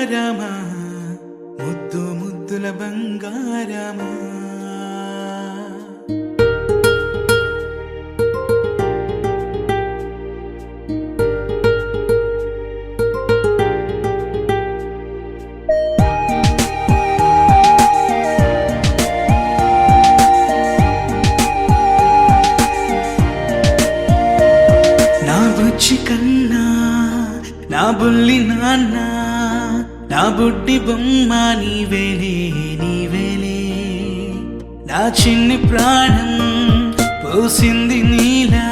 బంగారమా ముద్దు ముద్దుల బంగారమా నా బుజ్జి కన్నా నా బుల్లి నాన్న నా బుడ్డి బొమ్మ నీవేలే నీవేలే నా చిన్ని ప్రాణం పోసింది నీలా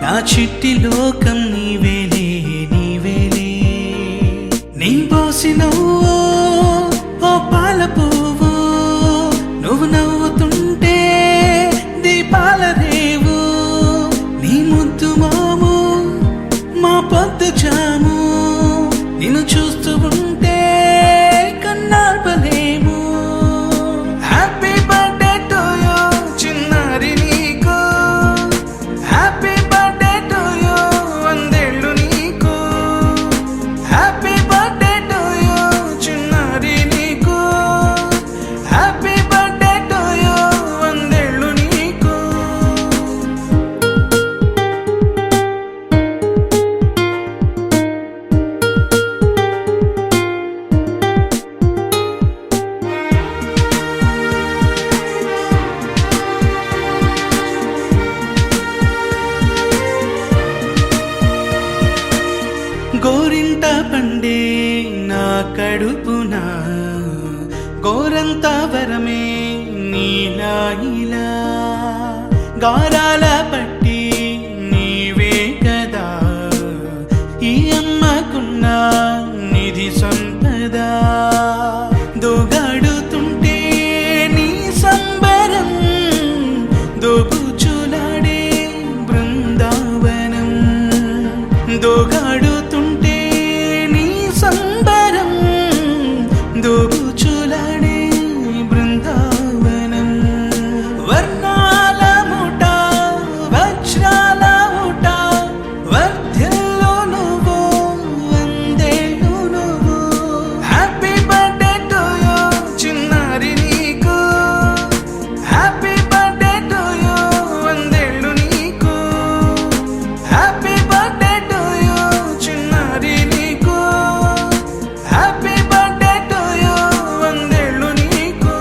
నా చిట్టి లోకం నీవేలే నీవేలే నీ పోసినవో ఓ పాల పువ్వు నువ్వు నవ్వుతుంటే దీపాల రేవు నీ ముద్దు మోము మా పొద్దు జాము నిన్ను చూస్తూ ఉంటే కన్నార్పలేము హ్యాపీ బర్త్డే టు యూ చిన్నారి నీకు హ్యాపీ బర్త్డే టు యూ వందేళ్ళు నీకు హ్యాపీ బర్త్డే టు యూ చిన్నారి నీకు హ్యాపీ బర్త్డే టు యూ వందేళ్ళు నీకు గోరింట పండే నా కడుపున గోరంత వరమే నీలా ఇలా గారాల పట్టి నీవే కదా ఈ అమ్మకున్న నిధి సంపద దోగాడుతుంటే నీ సంబరం దోబుచులాడే బృందావనం దోగాడుతుంటే నీ సంబరం దోబుచులాడే బృందావనం వర్ణాల ముఠ వజ్రాల ముఠ వర్ధ్యలో నువ్వు వందేళ్ళు నువ్వు హ్యాపీ బర్త్డే టు యూ చిన్నారి నీకు హ్యాపీ బర్త్డే టు యూ వందేళ్ళు నీకు హ్యాపీ బర్త్డే టు యూ చిన్నారి నీకు హ్యాపీ బర్త్డే టు యూ వందేళ్ళు నీకు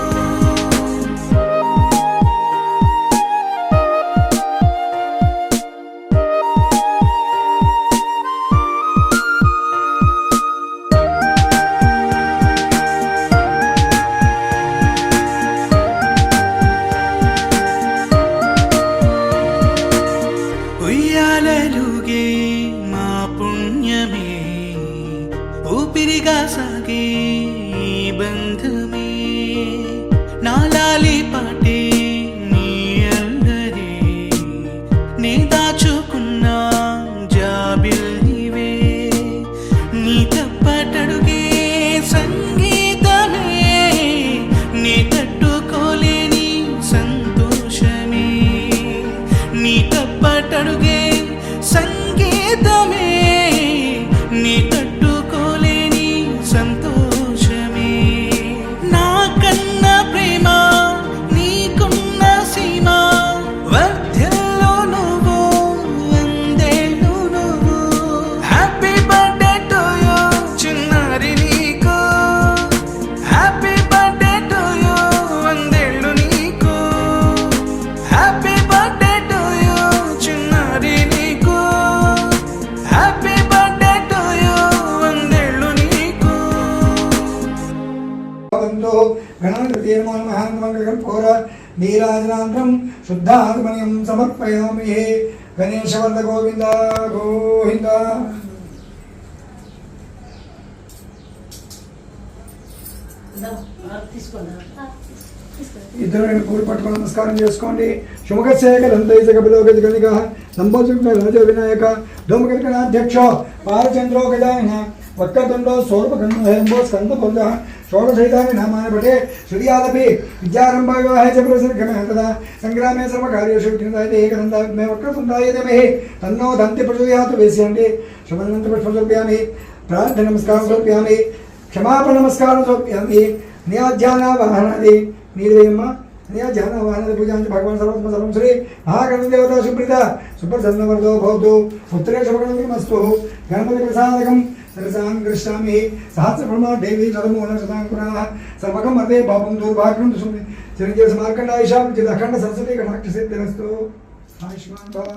ఉయ్యాలలుగే మా పుణ్యమే ఊపిరిగా సాగే ఈ బంధమే నాలాలి పాటే నీ అల్లరే నే దాచుకున్న జాబిల్లివే నీ తప్పటడుగే సంగీతమే నీ తట్టుకోలేని సంతోషమే నీ తప్పటడుగే సంగీతమే నీ తట్టుకోలేని సంతోషమే నా కన్న ప్రేమ నీకున్న సీమ వర్ధ్యలో నువ్వు వందేళ్ళు నువ్వు హ్యాపీ బర్త్డే టు యూ చిన్నారి నీకు హ్యాపీ బర్త్డే టు యూ వందేళ్ళు నీకు హ్యాపీ బర్త్డే టు యూ చిన్నారి నీకు హ్యాపీ బర్త్డే టు యూ వందేళ్ళు నీకు గణపతిర్మోహన్మంగళకర్పూర నీరాజనాంధ్రం శుద్ధాత్మనియం సమర్పయామి హే గణేశవర్ధ గోవింద గోవింద. ఇద్దరు పూలు పట్టుకొని నమస్కారం చేసుకోండి. శుభకసేకలంతైసకపిలోకజగనిక సంభోజుక రాజ వినాయక ధూమకర్కణాధ్యక్ష పాలచంద్రో గజాయన వక్రతుండో సౌరభఖండో హేంబో స్కందపురుష షోడశైతాని నామాని పటే శ్రుతియాదపి విద్యారంభ వివాహే చ ప్రసర్గమే తదా సంగ్రామే సర్వకార్యేషు విఘ్నదాయతే ఏకదంతాత్మే వక్రతుండాయ ధీమహి తన్నో దంతి ప్రచోదయాత్ వేస్యండి. శుభనంత పుష్పం సమర్పయామి. ప్రార్థన నమస్కారం సమర్పయామి. క్షమాపణ నమస్కారం సమర్పయామి న్యాధ్యాన వాహనాది నీదేయమ్మ న్యాధ్యాన వాహనాది పూజాంచి భగవాన్ సర్వోత్తమ సర్వం శ్రీ మహాగణపతి దేవతా సుప్రీత సుప్రసన్నవర్దో భవతు పుత్రే శుభగణమస్తు గణపతి ప్రసాదకం సరసాం కృష్ణామి సహస్రబ్రహ్మ దేవి నరమూల శతాంకురాః సర్వకం మతే పాపం దౌర్భాగ్యం దుష్మి చిరంజీవ సమార్కండాయిషాం చిదఖండ సరస్వతి కటాక్ష సిద్ధిరస్తు ఆయుష్మాన్ భవ.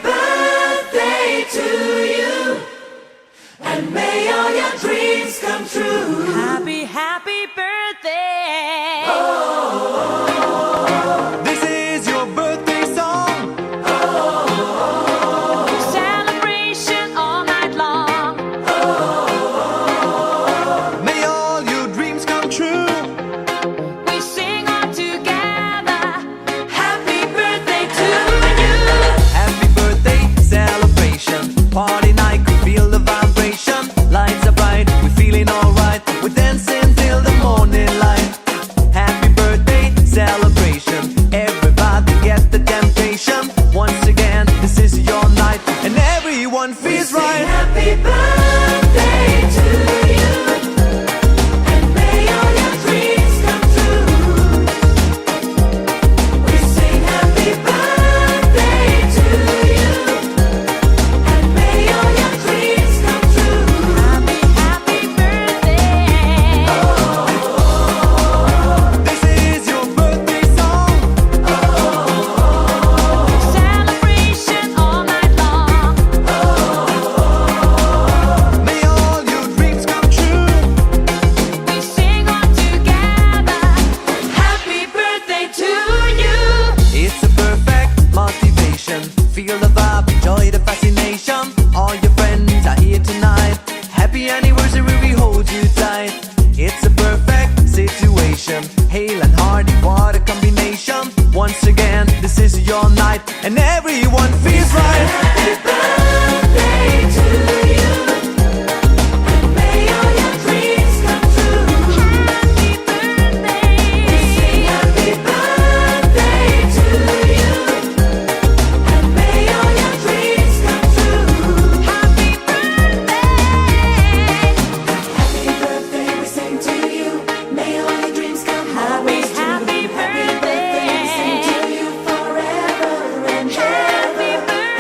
birthday to you, and may all your dreams come true. Happy, happy birthday. This is your birthday song. Celebration all night long. May all your dreams come true. We sing all together. Happy birthday to you. Happy birthday celebration. Party night, could feel the vibration. Lights are bright, we're feeling alright. We're dancing till the morning light. Happy birthday celebration. Everybody get the temptation. Once again, this is your night, and everyone feels right. Happy birthday to you, and may all your dreams come true. We sing happy birthday to you, and may all your dreams come true. Happy, happy birthday. This is your birthday song. Celebration all night long. May all your dreams come true. We sing all together. Happy birthday to you. It's a perfect motivation. Feel the vibe, enjoy the fascination. All your friends are here tonight. Happy anniversary, we hold you tight. It's a perfect situation. Hale and Hardy, what a combination. Once again, this is your night, and everyone feels right. Happy birthday to you, and may all your dreams come true. Happy birthday. Sing happy birthday to you, and may all your dreams come true. Happy birthday. Happy birthday, we sing to you. May all your dreams come Happy, always true. happy Happy birthday, we sing to birthday. you forever and Happy ever. birthday.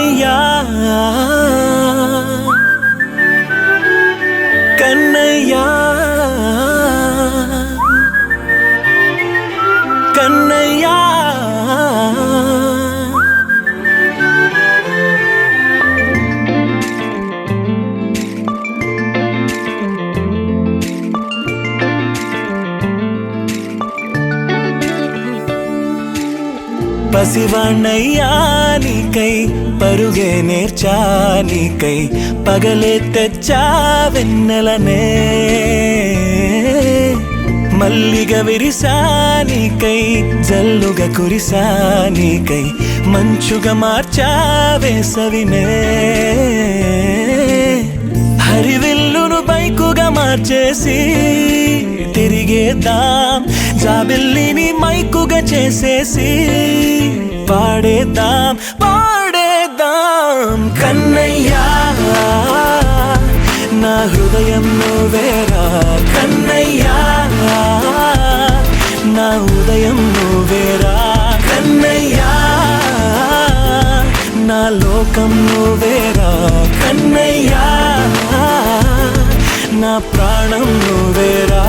కన్నయ్యా కన్నయ్యా కన్నయ్యా పసివాణ్ణయ్యా నీకై పరుగే నేర్చా నీకై పగలే తెచ్చా వెన్నెలనే మల్లిగ విరిసా నీకై జల్లుగా కురిసా నీకై మంచుగా మార్చా వేసవినే హరివిల్లును బైకుగా మార్చేసి తిరిగేద్దాం జాబిల్లిని మైకుగా చేసేసి పాడేద్దాం పాడేద్దాం కన్నయ్యా నా హృదయం నువ్వేరా కన్నయ్యా నా ఉదయం నువ్వేరా కన్నయ్యా నా లోకం నువ్వేరా కన్నయ్యా నా ప్రాణం నువ్వేరా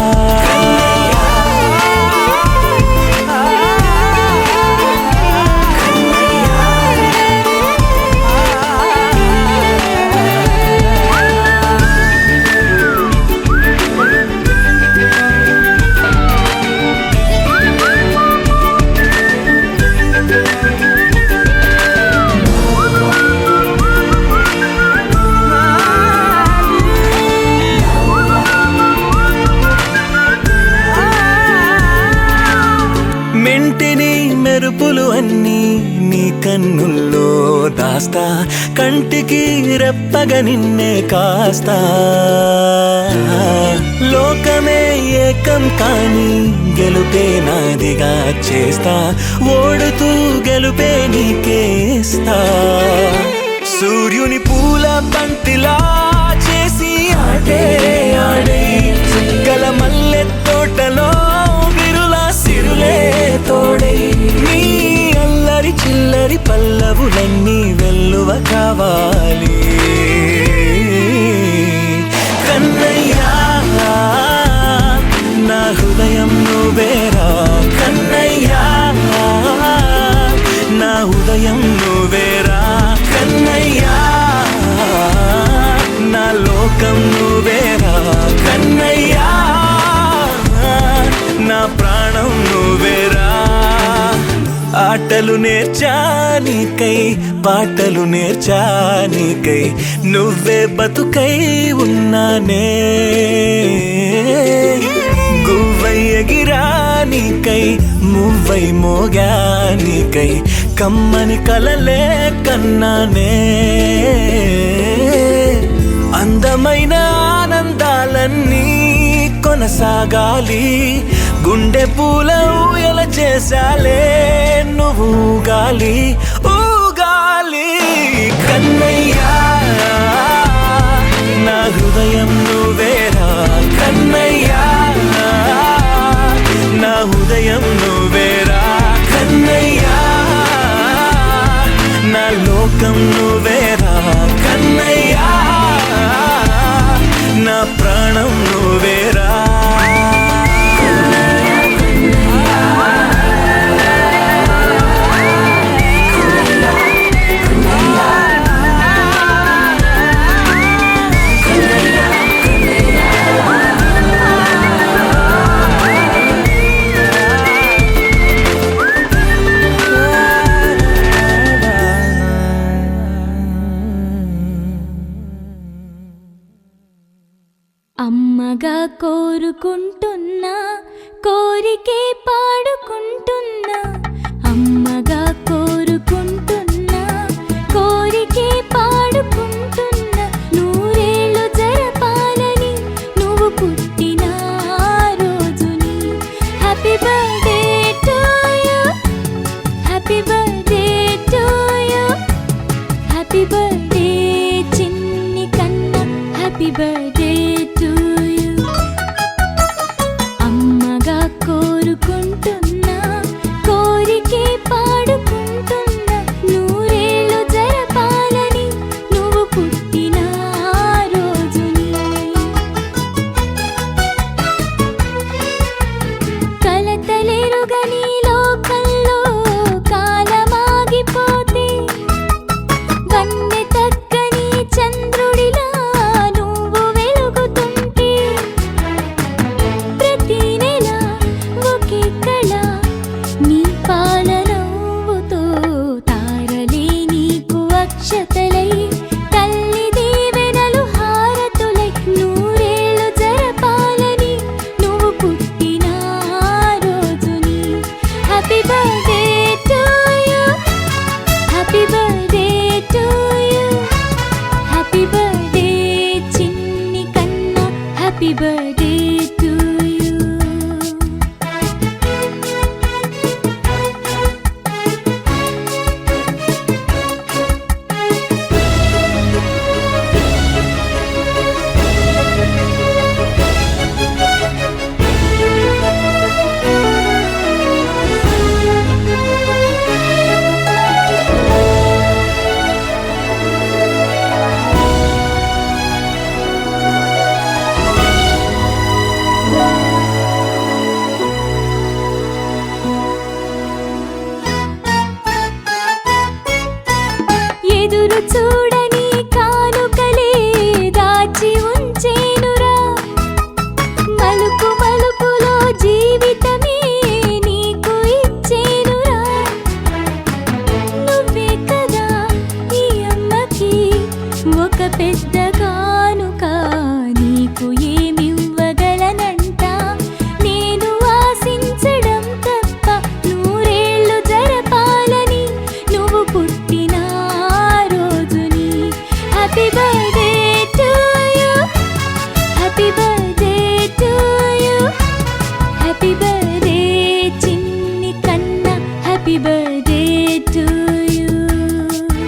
మెంటిని మెరుపులు అన్నీ నీ కన్నుల్లో దాస్తా కంటికి రెప్పగా నిన్నే కాస్తా లోకమే ఏకం కాని గెలుపే నాదిగా చేస్తా ఓడుతూ గెలుపే నీకేస్తా సూర్యుని పూల పంతిలా చేసి ఆడే ఆడే చుక్కల మల్లె తోటలో సిరులే తోడై నీ అల్లరి చిల్లరి పల్లవులన్నీ వెల్లువ కావాలి కన్నయ్యా నా హృదయం నువ్వేరా కన్నయ్యా నా ఉదయం నువ్వేరా కన్నయ్యా నా లోకం నువ్వేరా కన్నయ్యా నా ప్రాణం నువ్వేరా ఆటలు నేర్చా నీకై పాటలు నేర్చా నీకై నువ్వే బతుకై ఉన్నానే గువ్వై ఎగిరా నీకై మువ్వై మోగా నీకై కమ్మని కలలే కన్నానే అందమైన ఆనందాలన్నీ కొనసాగాలి గుండె పూల ఊయల చేసాలే నువ్వు ఊగాలి ఊగాలి కన్నయ్యా నా హృదయం నువ్వేరా కన్నయ్యా నా ఉదయం నువ్వేరా కన్నయ్యా నా లోకం నువ్వేరా కన్నయ్యా నా ప్రాణం నువ్వేరా అమ్మగా కోరుకుంటున్నా కోరికే పాడుకుంటున్నా అమ్మగా కోరుకుంటున్నా కోరికే పాడుకుంటున్నా నూరేళ్ళు జరపాలని నువ్వు పుట్టిన రోజుని happy birthday to you happy birthday to you happy birthday చిన్ని కన్నా హ్యాపీ బర్త్డే టు యు అమ్మగా కోరుకుంటున్నా కోరికే పాడుకుంటున్నా నూరేళ్ళు జరపాలని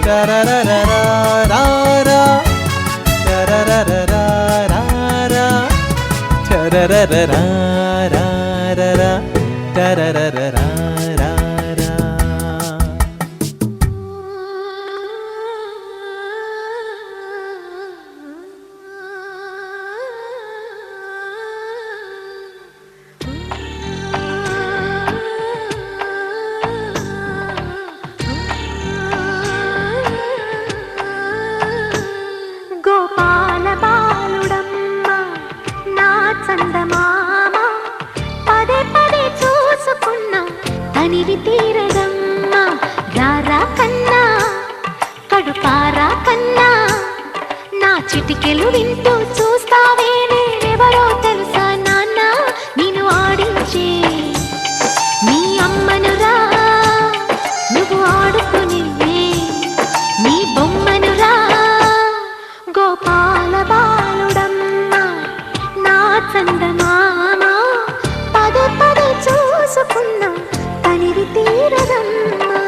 Tararararara, tararararara, tararararara, tararararara. Gopala బాలుడమ్మ నా చందమామ పదే పదే చూసుకున్నా తనివి తీరదమ్మ రారా కన్నా కడుపారా కన్నా నా చిటికెలు వింటూ చూస్తావే నేనెవరో తెలుసా నాన్న నేను ఆడించే నీ అమ్మనురా నువ్వు ఆడుకునే నీ బొమ్మనురా గోపాల బాలుడమ్మ నా చందమామ పదే పదే చూసుకున్నా తనివి తీరదమ్మా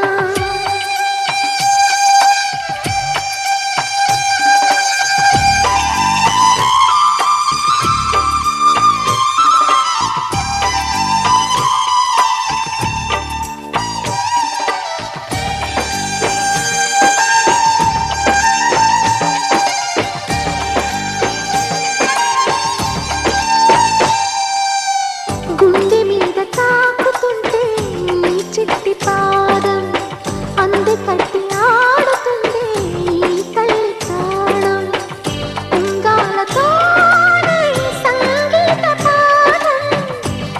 గుండె మీద తాకుతుంటే నీ చిట్టి పాదం అంది కట్టి ఆడుతుంది ఈ తల్లి ప్రాణం ఉంగాలతోనే సంగీత పాదం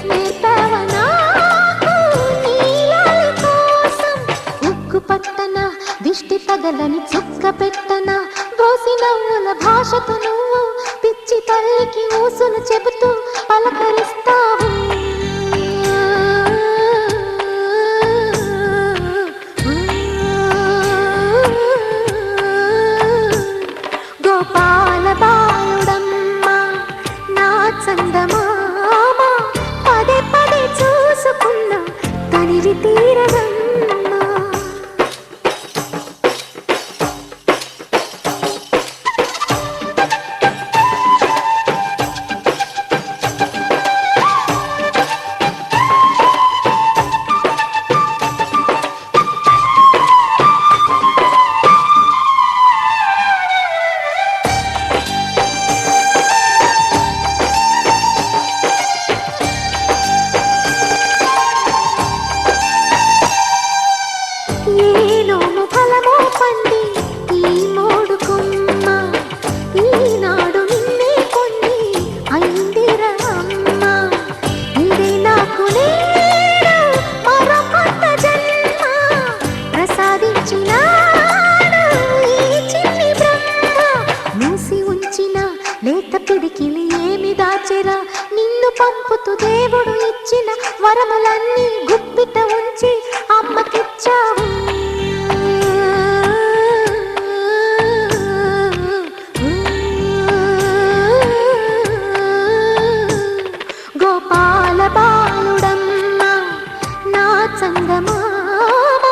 నేర్పవ నాకు నీలాలి కోసం ఉక్కు పట్టన దిష్టి తగలని చుక్క పెట్టన దోసి నవ్వుల భాషతో నువ్వు పిచ్చి తల్లికి ఊసులు చెబుతూ పలకరిస్తావు గోపాల బాలుడమ్మ నా చందమామ పదే పదే చూసుకున్నా తనివి తీరదమ్మా ఏలోము ఫలమో పండి ఈ మోడు కొమ్మ ఈనాడు నిన్నే కొన్ని అయిందిరా అమ్మ ఇదే నాకు నేడు మరో కొత్త జన్మ ప్రసాదించినాడు ఈ చిన్ని బ్రహ్మ మూసి ఉంచిన లేత పిడికిలి ఏమి దాచెరా నిన్ను పంపుతూ దేవుడు ఇచ్చిన వరములన్నీ గుప్పిట ఉంచి అమ్మకిచ్చావు గోపాల బాలుడమ్మ నా చందమామ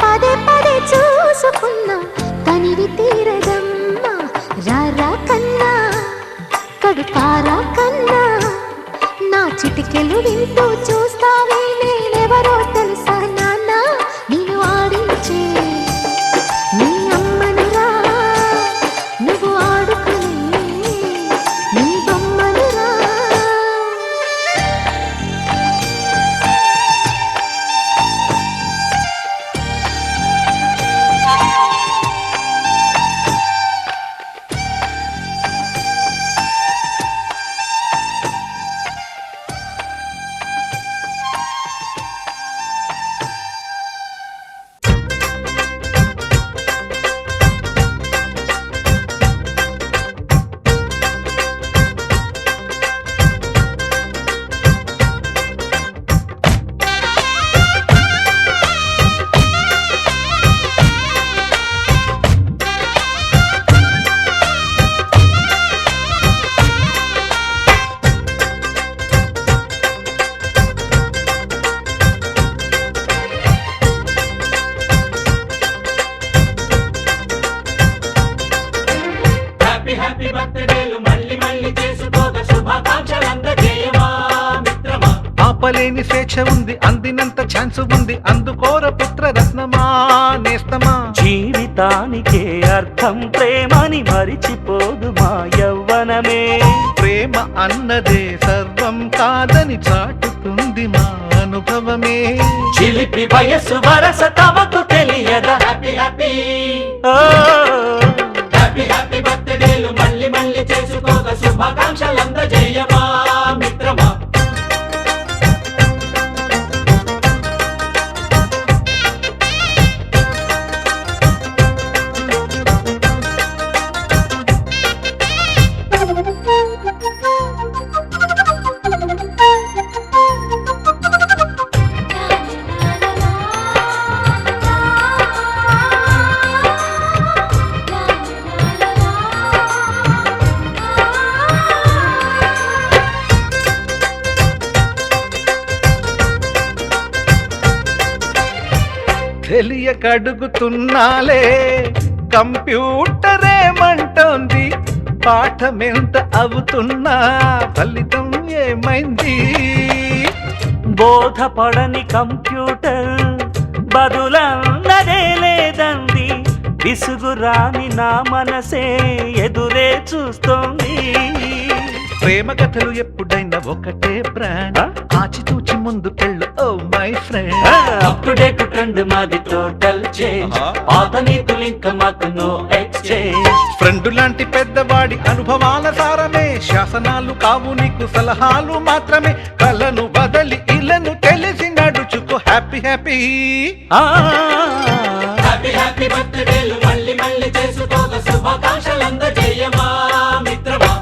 పదే పదే చూసుకున్నా తనివి తీరదమ్మా రారా కన్నా కడుపారా కన్నా నా చిటికెలు వింటూ చూస్తావే నేను ఆపలేని స్వేచ్ఛ ఉంది, అందినంత ఛాన్స్ ఉంది, అందుకోర పుత్ర రత్నమా నేస్తమా. జీవితానికే అర్థం ప్రేమని మరిచిపోదు మా యవ్వనమే. ప్రేమ అన్నదే సర్వం కాదని చాటుతుంది మా అనుభవమే. చిలిపి వయసు వరస తమకు తెలియదా. హ్యాపీ హ్యాపీ హ్యాపీ హ్యాపీ బర్త్డేలు మళ్ళీ మళ్ళీ చేసుకోక శుభాకాంక్షలు అందజేయమా మిత్రమా. తెలియకడుగుతున్నాలే కంప్యూటరేమంటోంది, పాఠమెంత అవుతున్నా ఫలితం ఏమైంది. బోధపడని కంప్యూటర్ బదులన్నదే లేదంది, విసుగురాని నా మనసే ఎదురే చూస్తోంది. ప్రేమ కథలు ఎప్పుడైనా ఒకటే బ్రాండ్, ఆచితూచి ముందుకెళ్ళు oh my friend. Up to date trend మాది టోటల్ చేంజ్, పాత నీతులు ఇంకా మాకు నో ఎక్స్చేంజ్. ఫ్రెండ్ లాంటి పెద్దవాడి అనుభవాల సారమే, శాసనాలు కావు నీకు సలహాలు మాత్రమే. కలను బదలి ఇలను తెలిసి నడుచుకో హ్యాపీ హ్యాపీ. హ్యాపీ హ్యాపీ బర్త్డేలు మళ్ళీ మళ్ళీ చేసుకోక శుభాకాంక్షలు అందజేయమా మిత్రమా.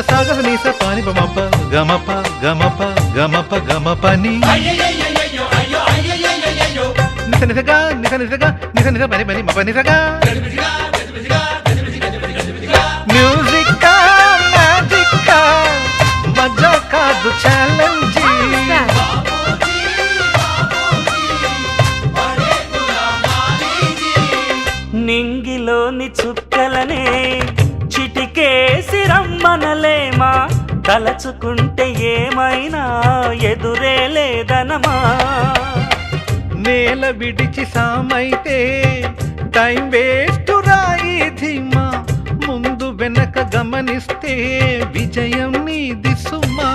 సాగసనీస పాని బమప గమప గమప గమప గమపని నిస నిసగా నిస నిసగా నిస నిస పని పని మప నిసగా. మ్యూజిక్ మ్యాజిక్ మజా కాదు ఛాలెంజ్. నింగిలోని చుక్కలనే చిటికేసి రమ్మనలేమా, తలచుకుంటే ఏమైనా ఎదురే లేదనమా. నేల విడిచి సామైతే టైం వేస్ట్ రాయి ధీమా, ముందు వెనక గమనిస్తే విజయం నీది సుమా.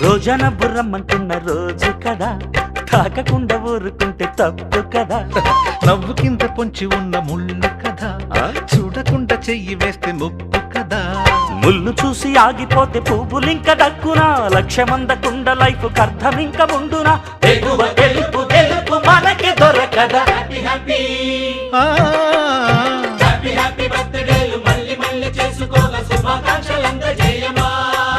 రోజన బుర్రమ్మంటున్న రోజు కదా, తాకకుండా ఊరుకుంటే తప్పు కదా. నవ్వు కింద పొంచి ఉన్న ముళ్ళు కదా, చూడకుండా చెయ్యి వేస్తే ముప్పు కదా. ముళ్ళు చూసి ఆగిపోతే పువ్వులింక దక్కునా, లక్ష్యమందకుండా లైఫ్ అర్థం ఇంక ఉండునా. ఎగువ తెలుపు తెలుపు మనకి దొరకదా. హ్యాపీ హ్యాపీ హ్యాపీ హ్యాపీ బర్త్డేలు మళ్ళీ మళ్ళీ చేసుకోగా శుభాకాంక్షలు అందజేయమా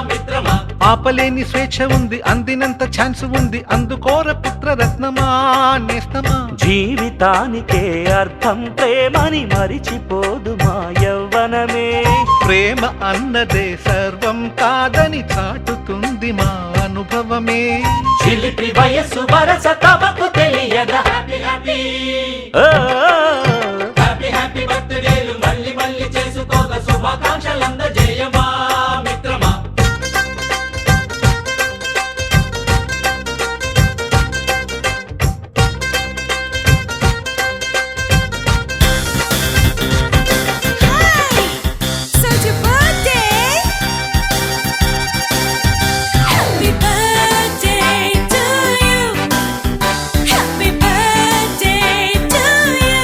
మిత్రమా. ఆపలేని స్వేచ్ఛ ఉంది, అందినంత ఛాన్స్ ఉంది, అందుకోర పుత్ర రత్నమా నేస్తమా. జీవితానికే అర్థం ప్రేమని మరిచిపోదు మా యవ్వనమే. ప్రేమ అన్నదే సర్వం కాదని చాటుతుంది మా అనుభవమే. చిలిపి వయసు వరస తమకు తెలియదా. హ్యాపీ హ్యాపీ హ్యాపీ హ్యాపీ బర్త్డేలు మళ్ళీ మళ్ళీ చేసుకోగా శుభాకాంక్షలు అందజేయమా మిత్రమా. So it's your birthday. Happy birthday to you. Happy birthday to you.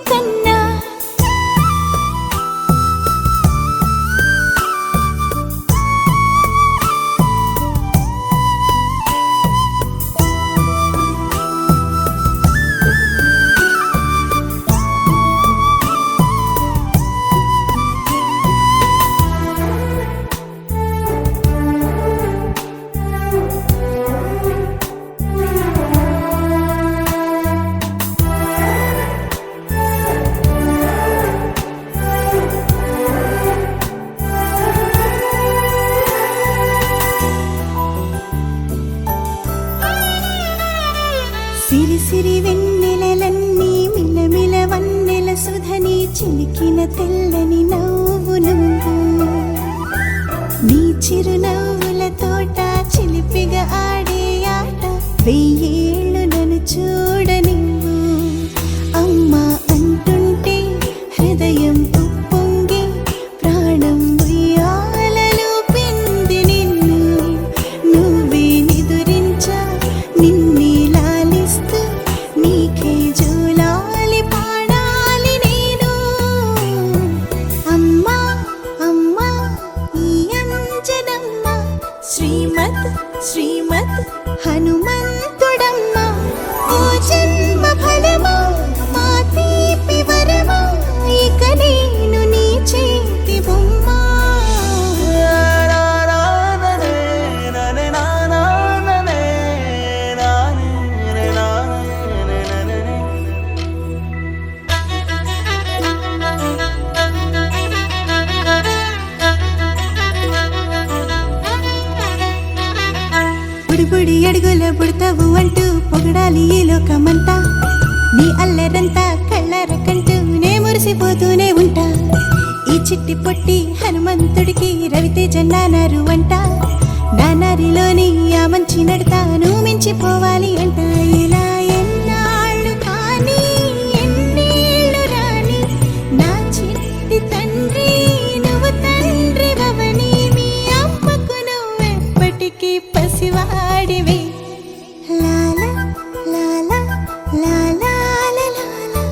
కన్నా సిరి సిరి వెన్నెలలన్నీ మిలమిల వన్నెల సుధని చిలికిన తెల్లని నవ్వు నువ్వు నీ చిరునవ్వుల తోట చిలిపిగా ఆడే ఆట వెయ్యేళ్ళు నన్ను చూడనివ్వు అమ్మా అంటుంటే హృదయం ఉప్పొంగి ప్రాణం ఉయ్యాలలో పిండి నిన్ను నువ్వే నిదురించా నిన్నే లాలిస్తూ నీకే జోలాలి పాడాలి నేను అమ్మా అమ్మా ఈ అంజనమ్మ శ్రీమత్ శ్రీమత్ హనుమంతుడమ్మ ఓ జన్మ ఫలమా మా తీపి వరమా ఇక నేను నీ చేతి బొమ్మ బుడిబుడి అడుగుల పుడతావు అంటూ పొగడాలి ఈ లోకమంతా నీ అల్లరంతా కళ్ళరకంటూ నే మురిసిపోతూనే ఉంటా ఈ చిట్టి పొట్టి హనుమంతుడికి రవితేజ నానారు అంట నానారిలోని ఆ మంచి నడతా నువ్వు మించిపోవాలి అంట ఇలా ఎన్నాళ్ళు కానీ ఎన్నేళ్ళు రాని నా చిట్టి తండ్రి నువ్వు తండ్రి భవని మీ అమ్మకు నువ్వెప్పటికీ పసివాడివి లాలా లాలా లాలా లాలా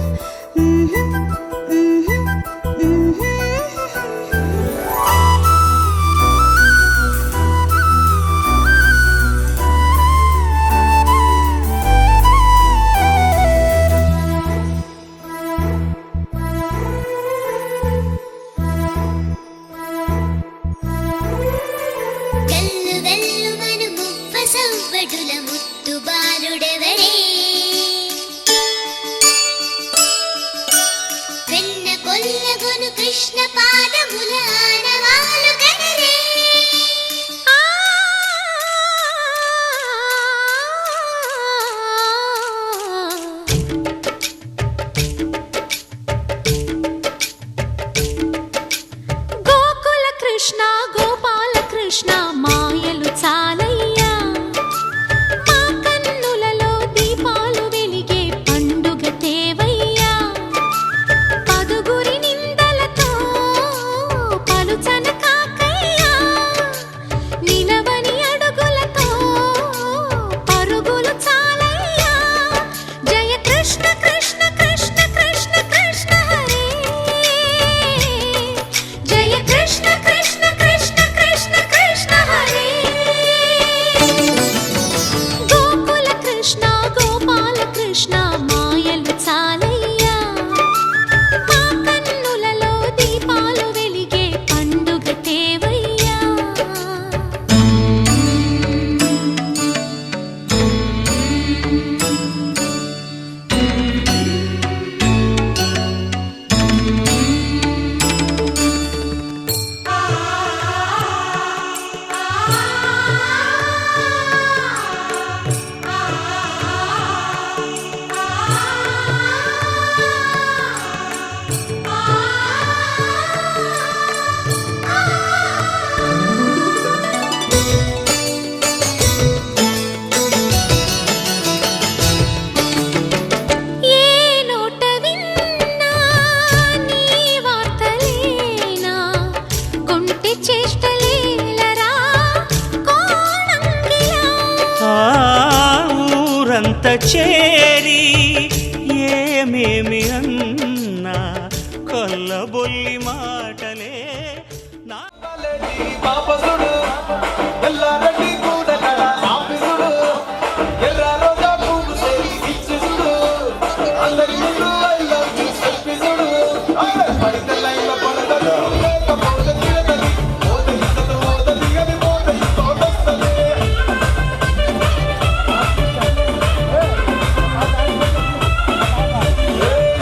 గల్లు గల్లు మను ముప్ప సవ్వడుల ముత్తు బాలుడెవడే వెన్న కొల్లగొను కృష్ణ పాదముల ఆనవాలు గనరే గోకుల కృష్ణ గోపాల కృష్ణ మాయలు చాలయ్యా మా కన్నులలో దీపాలు వెలిగే పండుగ తేవయ్యా పదుగురి నిందలతో పలుచన కాకయ్యా నిలవని అడుగులతో పరుగులు చాలయ్యా జయ కృష్ణ కృష్ణ కృష్ణ కృష్ణ కృష్ణ హరే జయ కృష్ణ కృష్ణ కృష్ణ కృష్ణ కృష్ణ హరే గోకుల కృష్ణ గోపాల కృష్ణ మాయలు చాలయ్యా మా కన్నులలో దీపాలు వెలిగే పండుగ తేవయ్యా ఏ నోట విన్నా నీ వార్తలేనా కొంటె చేష్టలేలరా కోణంగిలా ఆ ఊరంత చేరి ఏమేమి అన్నారు కలబొల్లి మాటలే నా పాపసుడు ఎల్లారెడ్డి కూడా కదా ఆఫీసుడు ఎర్ర రోజా పువ్వు సేవి ఇచ్చుడు అందరి ముందు ఐ లవ్ యు సెల్ఫీసుడు పడిత లైన్ లో పడతది లేకపోతే తిరగది పోతే ఇస్తదు పోతది అది పోతే పోతస్తది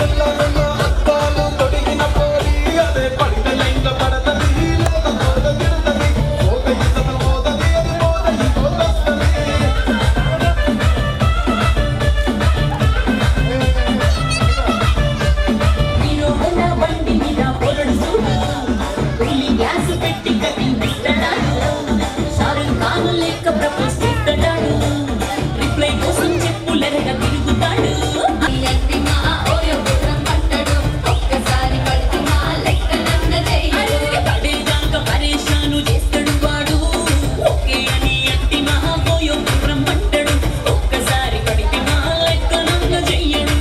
ఎల్లారెడ్డి అద్దాలు తొడిగిన పోలి అదే పడిత లైన్ లో పడతది లేకపోతే తిరగది పోతే ఇస్తదు పోతది అది పోతే పోతస్తది విరోహన బండి మీద పొరడు చూడు పెళ్లి గ్యాస్ పెట్టి కట్టి పెట్టడాడు షారుఖ్ ఖాన్ లెక్క ప్రపోజ్ చేస్తాడు రిప్లై కోసం చెప్పులెరగా తిరుగుతాడు పడేదాకా పరేషాను చేస్తాడు వాడు ఓకే అని అట్టి మహాబోయో రమ్మంటాడు ఒక్కసారి పడితే మా లెక్క నన్న చెయ్యడు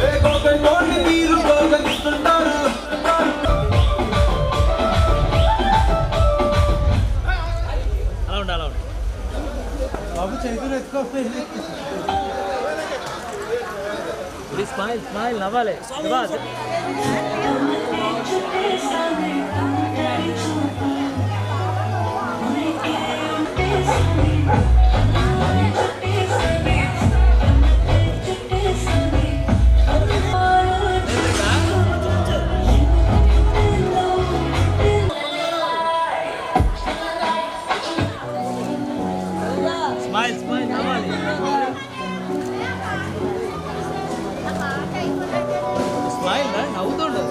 ఏ గోగంటోని మీరు గోగనిస్తుంటారు నవ్వుతుండు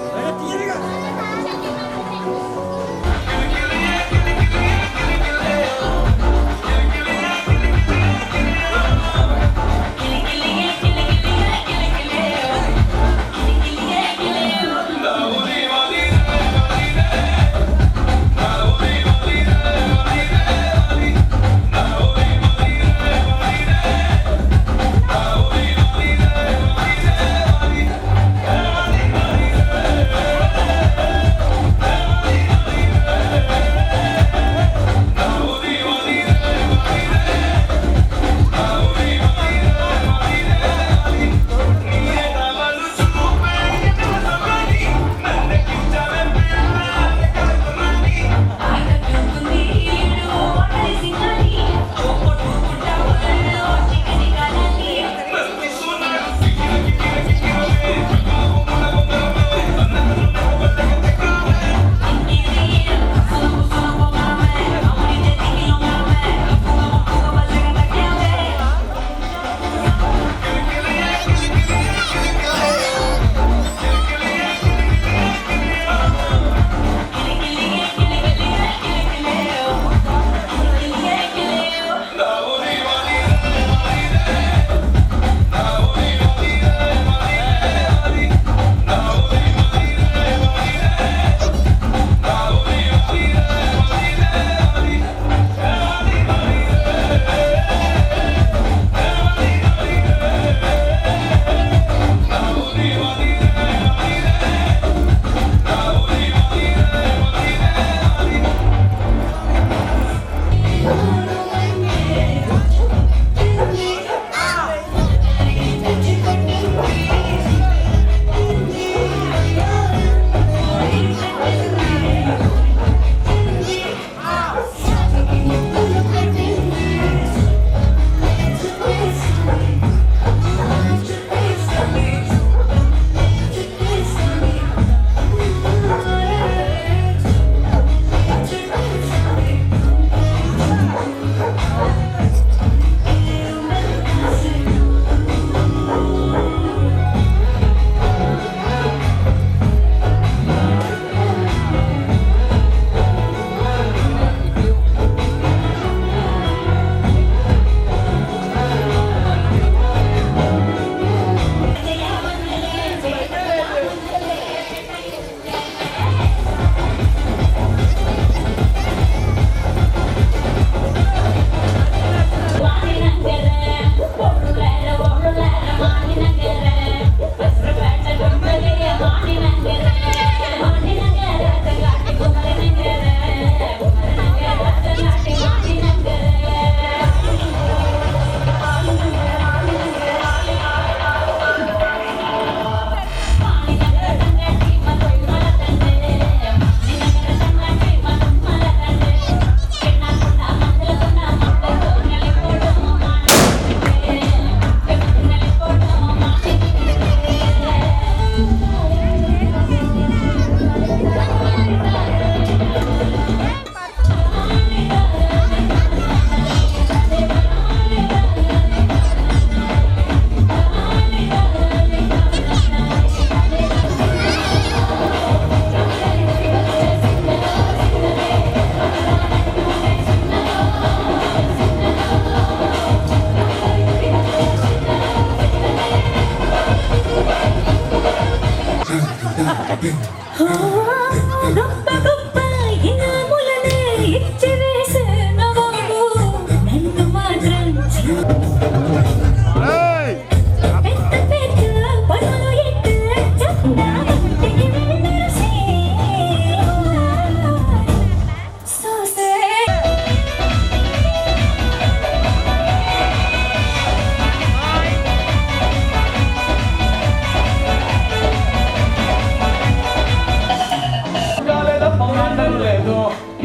మాటలు లేదు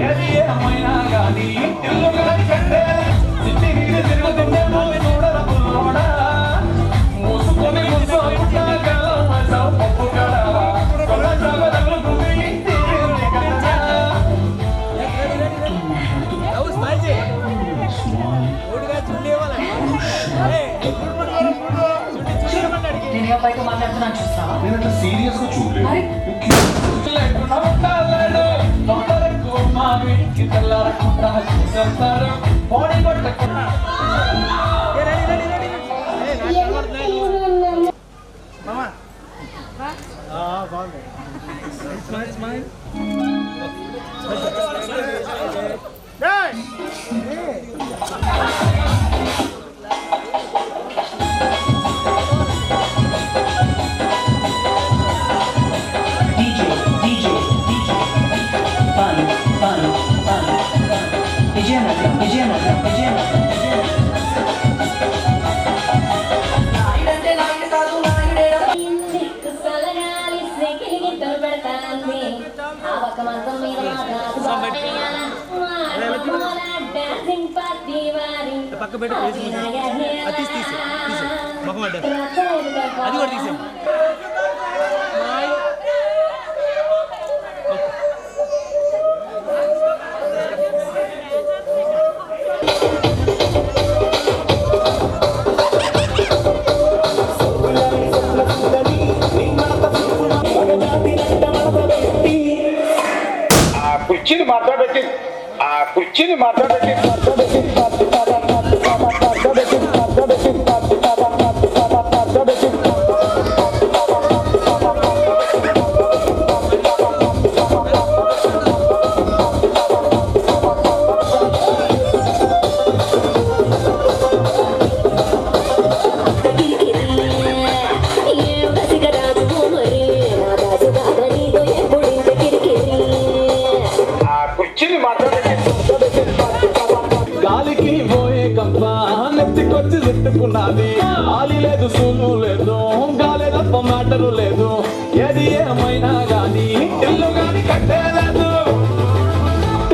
ఏది ఏమైనా కానీ ఇల్లు కానీ కట్టే సిట్టి మీద తిరుగుతుండే మోవి చూడర పుల్లోడా మూసుకొని కూర్చోకుండా పప్పు కడ కొల్ల సగలు గుమి నేను బయట మాట్లాడుతున్నాను చూస్తావా నేను అట్లా సీరియస్ గా చూడలేదు పక్క పెట్టి అది తీసే మొహం అది కూడా తీసే కుర్చీని మాట్లాడబెట్టి కుర్చీని మాట్లాడబెట్టి గాలికి పోయే కంప నెత్తికొచ్చి తిట్టుకున్నది ఆలి లేదు సూలు లేదు గాలి తప్ప మాటలు లేదు ఏది ఏమైనా గాని ఇల్లు గాని కట్టేలేదు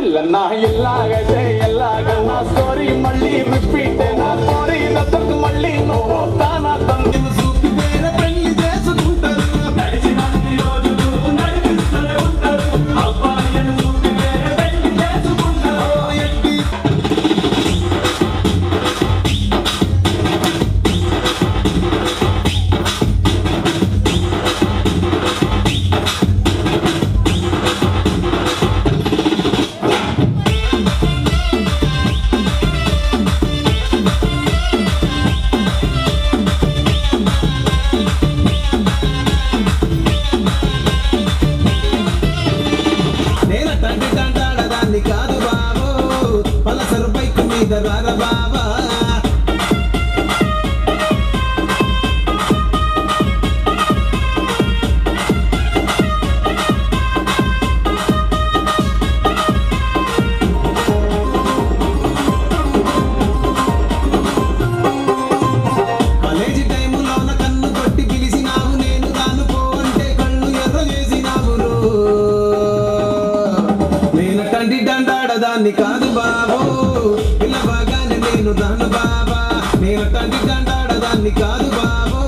ఇల్లన్నా ఇల్లాగైతే ఎల్లాగా నా స్టోరీ మళ్ళీ రిపీట్ నా స్టోరీ నచ్చకు మళ్ళీ నువ్వు తానా తండ్రి చూపితేన పెళ్లి చేసుకుంటారు నడిచిన రోజులు నడిపిస్తూనే ఉంటారు అబ్బాయిని చూపితే పెళ్లి చేసుకుంటారు నేను తండ్రి తంటాడదాన్ని కాదు బాబు పలసరు బైక్ మీద రార బాబా కాలేజీ టైములోన కన్ను కొట్టి పిలిచినావు నేను రాను పో అంటే కళ్ళు ఎర్ర చేసినావు నేను తండ్రి దండాడదాన్ని కాదు బాబు పిల్లబాగానే నేను రాను బాబా నేను తండ్రి దండాడదాన్ని కాదు బాబు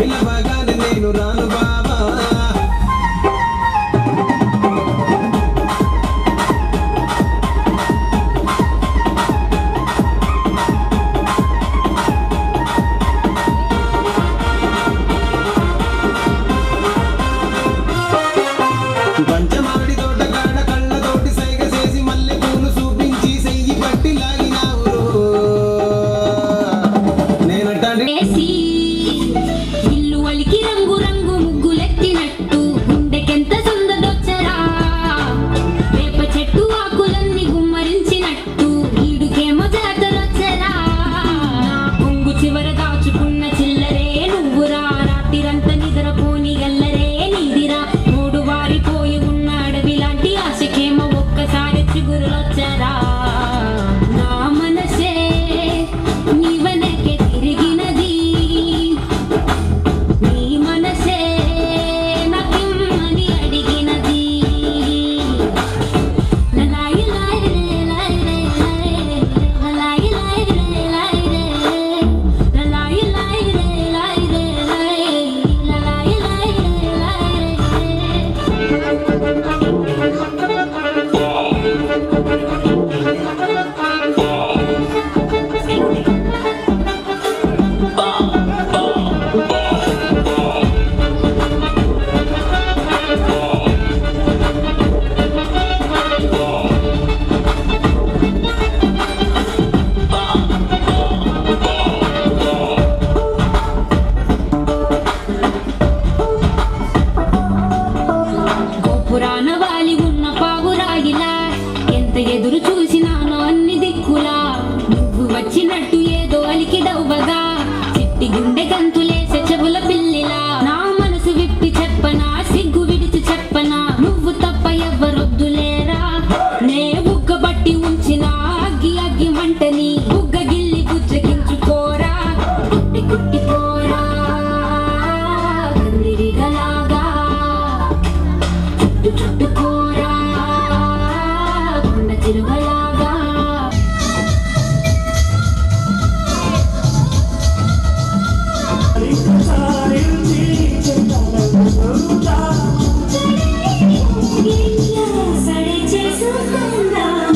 పిల్లబాగానే నేను రాను బాబా పంచమాడి తోట కాడ కళ్ళతోటి సైగ చేసి మల్లె పూలు చూపించి సెయ్యి పట్టి లాగినావు నేను తండ్రి ఎదురు చూసినాను అన్ని దిక్కులా నువ్వు వచ్చినట్టు ఏదో అలికి దవ్వగా చిట్టి గుండె గంతులేసే చెవుల పిల్లిలా నా మనసు విప్పి చెప్పనా సిగ్గు విడిచి చెప్పనా నువ్వు తప్ప ఎవ్వరొద్దులేరా నే బుగ్గబట్టి ఉంచిన అగ్గి అగ్గి మంటని బుగ్గ గిల్లి బుజ్జగించుకోరా కుట్టి కుట్టి పోరా కందిరిగలాగా చుట్టు చుట్టుకోరా కొండ చిరువలాగా సరే చేసుకుందాం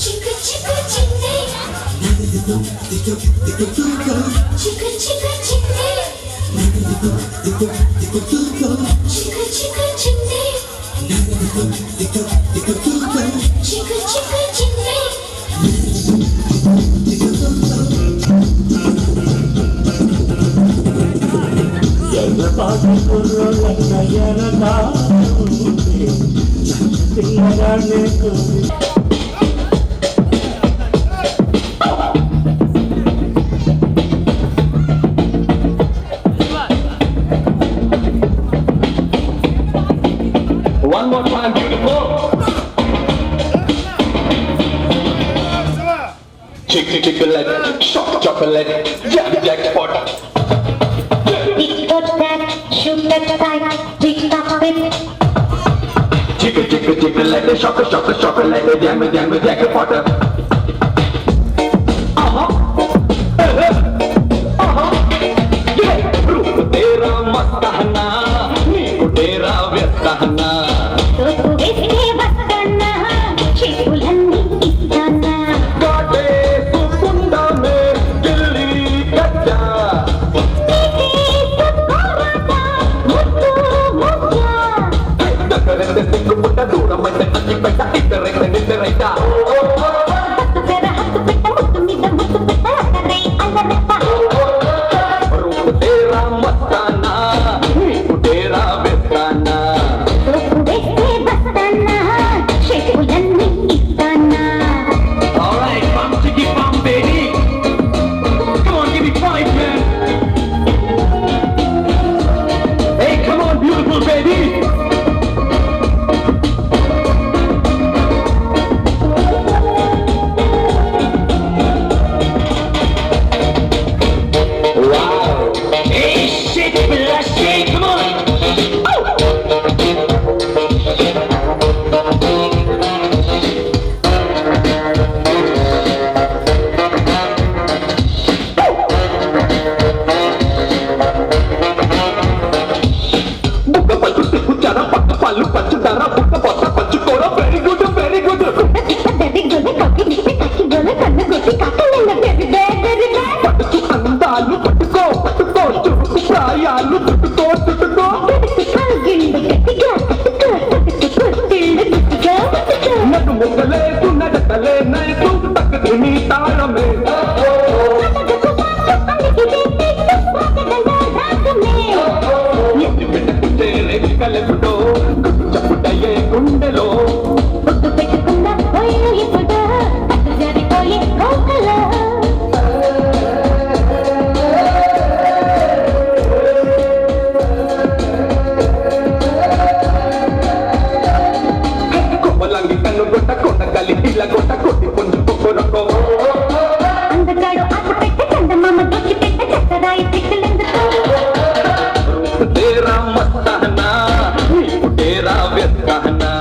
చిక్కు చిక్కు చింది చిక్కు చిక్కు చింది చిక్కు చిక్కు చింది చిక్కు చిక్కు చింది చిక్కు చిక్కు చింది One more time, beautiful. Chick chocolate, shock chocolate, jackpot. Chick chocolate, shock chocolate, jackpot. रूप तेरा मस्त है ना, नीकु तेरा व्यस्त है ना. काटे सुकुंडा में गिल्ली गड्ढा. దగ్గరైతే సిగ్గుపుట్ట దూరమైతే అన్ని పెట్ట ఇద్దరైతే నిద్రైతా. रूप तेरा मस्ताना, नीकु तेरा व्यस्ताना. Alright, bum chickie bum baby. Come on, give me 5 man. Hey, come on, beautiful baby. Wow. Hey, shake, blast, shake, come on. బుక్క పళ్ళు తిప్పుచారా పక్క పళ్ళు పంచుతారా బుక్క పొట్ట పంచుకోరా వెరీ గుడ్ వెరీ గుడ్. పట్టుకు అందాలు పట్టుకో పట్టుకో చుట్టుకు ప్రాయాలు చుట్టుకో చుట్టుకో. నన్ను మొగ్గలేదు నడతలే నైతు తక్కువ నీ తాళమే. ఎన్ని పెట్టుకుంటే రెక్కలెప్పుడో గుట్టు చప్పుడయ్యే గుండెలో. కొమ్మలంగి కన్ను గొట్ట కొండ కలి పిల్ల గొట్ట కొట్టి పుంజు కొరకో. तेरा मस्ताना, नीकु तेरा व्यस्ताना.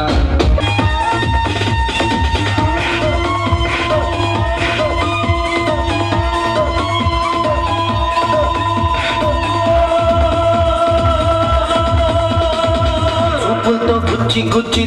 చూపులతో గుచ్చి గుచ్చి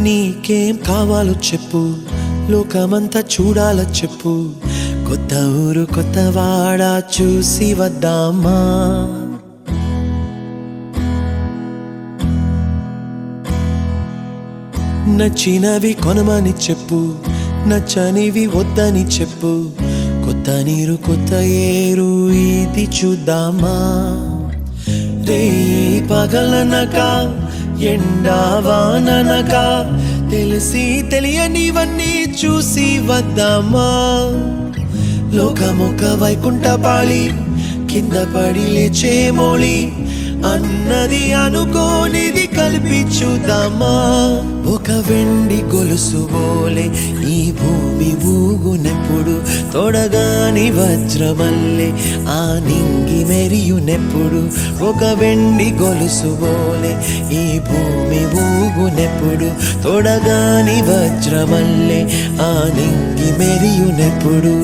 నీకేం కావాలో చెప్పు, లోకమంతా చూడాల చెప్పు, కొత్త ఊరు కొత్త వాడ చూసి వద్దామా. నచ్చినవి కొనమని చెప్పు, నచ్చనివి వద్దని చెప్పు, కొత్త నీరు కొత్త ఏరు ఇది చూద్దామా. రే పగలనక ఎండా వాననక తెలిసి తెలియనివన్నీ చూసి వద్దామా. లోకమొక వైకుంఠపాళి, కింద పడి లేచే మోళి, అన్నది అనుకోనిది కలిపి చూద్దామా. ఒక వెండి గొలుసు బోలే ఈ భూమి ఊగునెప్పుడు, తొడగాని వజ్రమల్లే ఆ నింగి మెరియునెప్పుడు. ఒక వెండి గొలుసు బోలే ఈ భూమి ఊగునెప్పుడు, తొడగాని వజ్రమల్లే ఆ నింగి మెరియునెప్పుడు.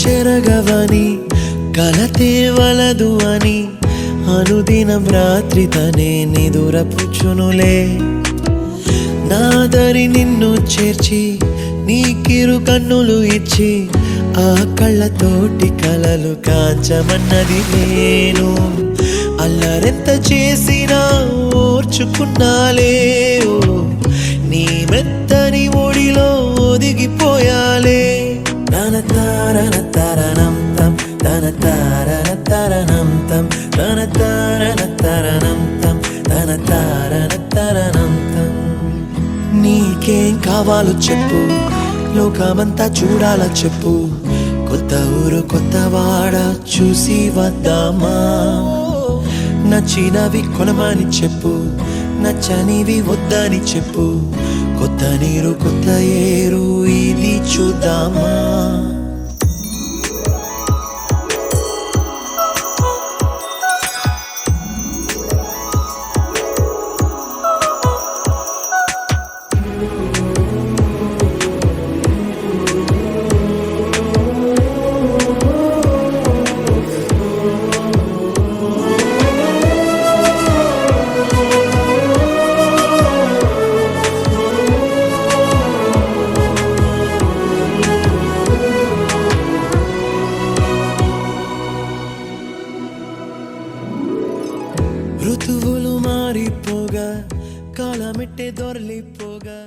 చెరగవని కలతే వలదు అని అనుదినం రాత్రి తనే నిదురపుచ్చునులే. నాదరి నిన్ను చేర్చి నీకిరు కన్నులు ఇచ్చి, ఆ కళ్ళతోటి కలలు కాంచమన్నది నేను. అల్లరెంత చేసినా ఓర్చుకున్నాలే, నీ మెత్తని ఒడిలో ఒదిగిపోయాలే. తన తారన తరణం తం, తన తారన తరణం తం, తన తారన తరణం తం, తన తారన తరణం తం. నీకేం కావాలో చెప్పు, లోకమంతా చూడాల చెప్పు, కొత్త ఊరు కొత్త వాడ చూసి వద్దామా. నచ్చినవి కొనమని చెప్పు, నచ్చనివి వద్దని చెప్పు, కొత్త నీరు కొత్త ఏరు ఇది చూద్దామా. ఋతువులు మారిపోగా, కాలమెట్టే దొరలిపోగా,